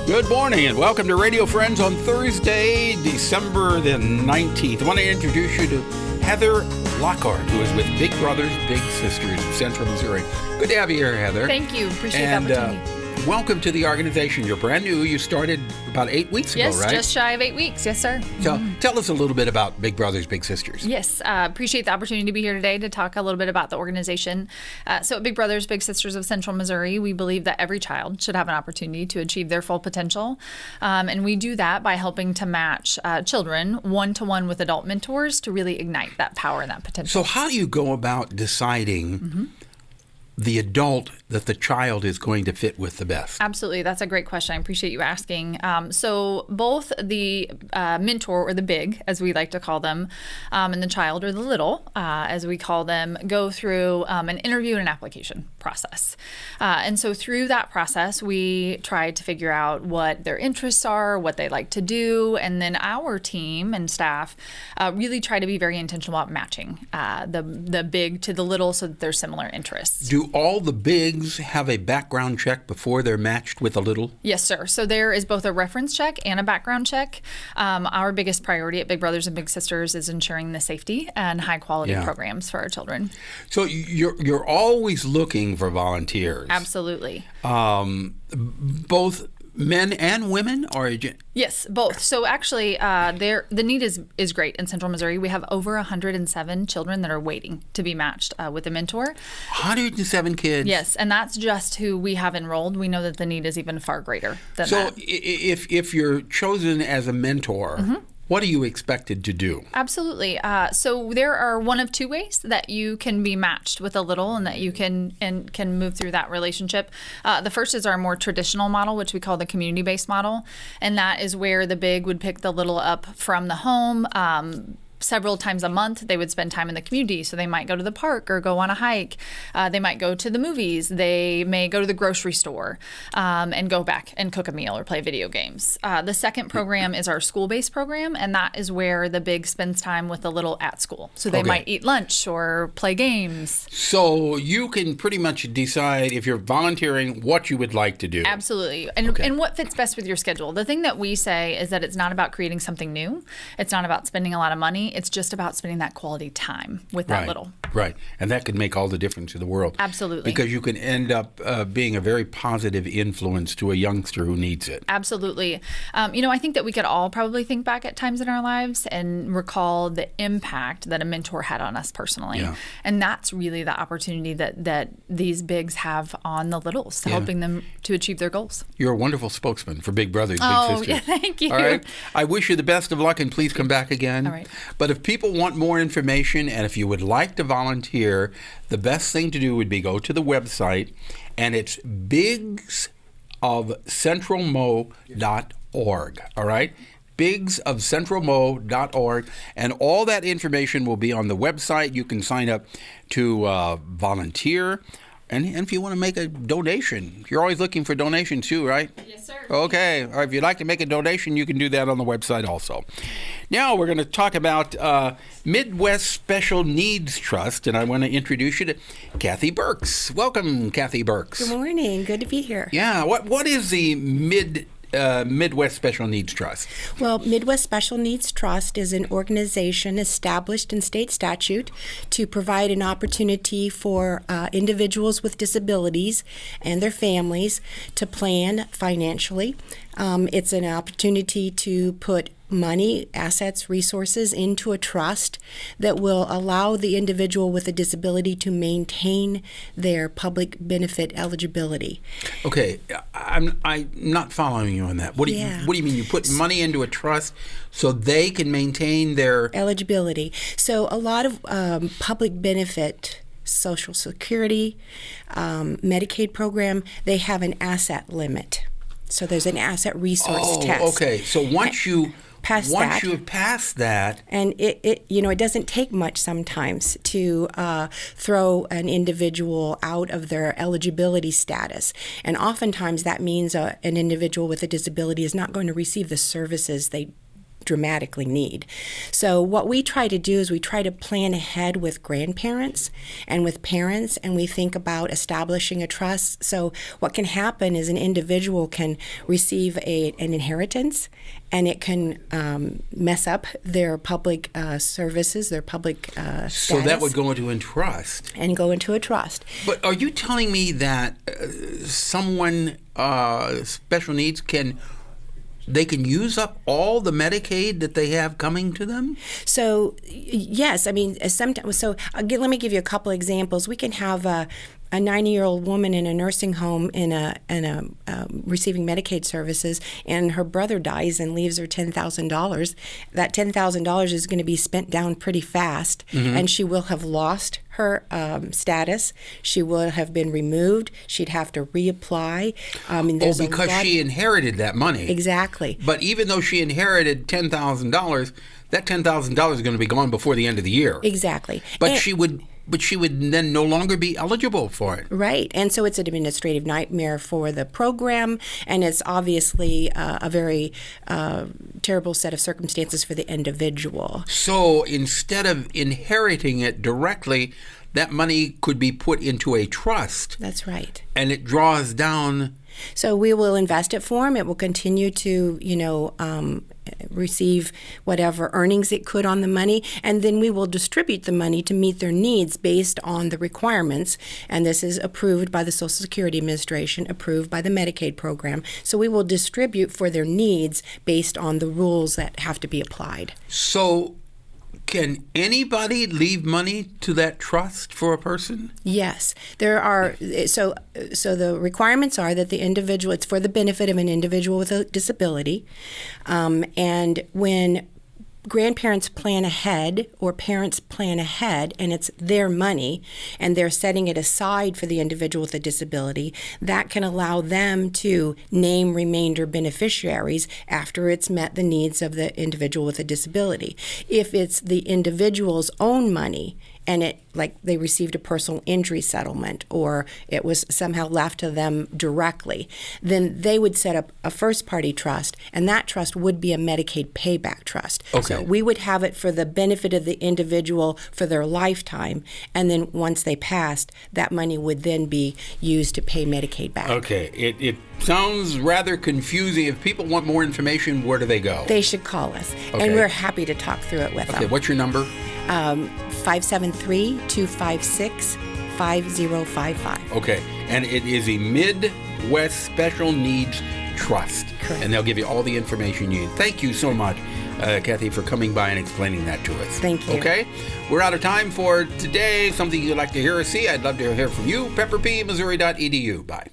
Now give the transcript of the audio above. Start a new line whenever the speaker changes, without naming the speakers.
Good morning and welcome to Radio Friends on Thursday, December the 19th. I want to introduce you to Heather Lockhart, who is with Big Brothers, Big Sisters of Central Missouri. Good to have you here, Heather.
Thank you. Appreciate the opportunity.
Welcome to the organization. You're brand new. You started about 8 weeks ago, right?
Yes, just shy of 8 weeks. Yes, sir.
So tell us a little bit about Big Brothers, Big Sisters.
Yes, appreciate the opportunity to be here today to talk a little bit about the organization. So at Big Brothers, Big Sisters of Central Missouri, we believe that every child should have an opportunity to achieve their full potential. And we do that by helping to match children one-to-one with adult mentors to really ignite that power and that potential.
So how do you go about deciding the adult that the child is going to fit with the best?
Absolutely. That's a great question. I appreciate you asking. So both the mentor, or the big, as we like to call them, and the child, or the little, as we call them, go through an interview and an application process. And so through that process, we try to figure out what their interests are, what they like to do, and then our team and staff really try to be very intentional about matching the big to the little so that there's similar interests.
Do all the bigs have a background check before they're matched with a little?
Yes, sir. So there is both a reference check and a background check. Our biggest priority at Big Brothers and Big Sisters is ensuring the safety and high quality programs for our children.
So you're always looking for volunteers.
Absolutely.
Both men and women, or
yes, both. So actually, the need is great in Central Missouri. We have over 107 children that are waiting to be matched with a mentor.
107 kids.
Yes, and that's just who we have enrolled. We know that the need is even far greater than
so
that.
So if you're chosen as a mentor, what are you expected to do?
Absolutely. So there are one of two ways that you can be matched with a little and that you can move through that relationship. The first is our more traditional model, which we call the community-based model. And that is where the big would pick the little up from the home. Several times a month, they would spend time in the community. So they might go to the park or go on a hike. They might go to the movies. They may go to the grocery store and go back and cook a meal or play video games. The second program is our school-based program, and that is where the big spends time with the little at school. So they might eat lunch or play games.
So you can pretty much decide, if you're volunteering, what you would like to do.
Absolutely. And what fits best with your schedule. The thing that we say is that it's not about creating something new. It's not about spending a lot of money. It's just about spending that quality time with that little.
Right. And that could make all the difference in the world.
Absolutely.
Because you can end up being a very positive influence to a youngster who needs it.
Absolutely. I think that we could all probably think back at times in our lives and recall the impact that a mentor had on us personally. Yeah. And that's really the opportunity that these bigs have on the littles, helping them to achieve their goals.
You're a wonderful spokesman for Big Brothers, Big Sisters.
Yeah, thank you.
All right. I wish you the best of luck, and please come back again.
All right.
But if people want more information, and if you would like to volunteer, the best thing to do would be go to the website, and it's bigsofcentralmo.org. All right? bigsofcentralmo.org, and all that information will be on the website. You can sign up to volunteer. And if you want to make a donation, you're always looking for donations too, right?
Yes, sir.
Okay. Or if you'd like to make a donation, you can do that on the website also. Now we're going to talk about Midwest Special Needs Trust, and I want to introduce you to Kathy Birkes. Welcome, Kathy Birkes.
Good morning. Good to be here.
Yeah. What is the Midwest Special Needs Trust?
Well, Midwest Special Needs Trust is an organization established in state statute to provide an opportunity for individuals with disabilities and their families to plan financially. It's an opportunity to put money, assets, resources into a trust that will allow the individual with a disability to maintain their public benefit eligibility.
Okay, I'm not following you on that. What do you mean? You put money into a trust so they can maintain their
eligibility? So a lot of public benefit, Social Security, Medicaid program, they have an asset limit. So there's an asset resource test.
Okay. So once you have passed that,
and it doesn't take much sometimes to throw an individual out of their eligibility status, and oftentimes that means an individual with a disability is not going to receive the services they dramatically need. So what we try to do is we try to plan ahead with grandparents and with parents, and we think about establishing a trust. So what can happen is an individual can receive an inheritance, and it can mess up their public services, their public status.
So that would go into a trust.
And go into a trust.
But are you telling me that someone special needs can use up all the Medicaid that they have coming to them?
So yes, I mean sometimes. So again, let me give you a couple examples. We can have a 90-year-old woman in a nursing home receiving Medicaid services, and her brother dies and leaves her $10,000. That $10,000 is going to be spent down pretty fast, and she will have lost her status. She will have been removed. She'd have to reapply.
Because she inherited that money.
Exactly.
But even though she inherited $10,000, that $10,000 is going to be gone before the end of the year.
Exactly.
But she would then no longer be eligible for it.
Right. And so it's an administrative nightmare for the program, and it's obviously a very terrible set of circumstances for the individual.
So instead of inheriting it directly, that money could be put into a trust.
That's right.
And it draws down.
So we will invest it for them. It will continue to, receive whatever earnings it could on the money, and then we will distribute the money to meet their needs based on the requirements. And this is approved by the Social Security Administration, approved by the Medicaid program. So we will distribute for their needs based on the rules that have to be applied.
So can anybody leave money to that trust for a person?
Yes, there are. So the requirements are that the individual, it's for the benefit of an individual with a disability, and when grandparents plan ahead or parents plan ahead and it's their money and they're setting it aside for the individual with a disability, that can allow them to name remainder beneficiaries after it's met the needs of the individual with a disability. If it's the individual's own money and it, like they received a personal injury settlement or it was somehow left to them directly, then they would set up a first-party trust, and that trust would be a Medicaid payback trust.
Okay.
So we would have it for the benefit of the individual for their lifetime, and then once they passed, that money would then be used to pay Medicaid back.
Okay. It sounds rather confusing. If people want more information, where do they go?
They should call us,
Okay.
and we're happy to talk through it with
Okay,
them.
what's your number?
573-256-5055.
Okay, and it is a Midwest Special Needs Trust.
Correct.
And they'll give you all the information you need. Thank you so much, Kathy, for coming by and explaining that to us.
Thank you.
Okay, we're out of time for today. Something you'd like to hear or see, I'd love to hear from you. pepperpmissouri.edu. Bye.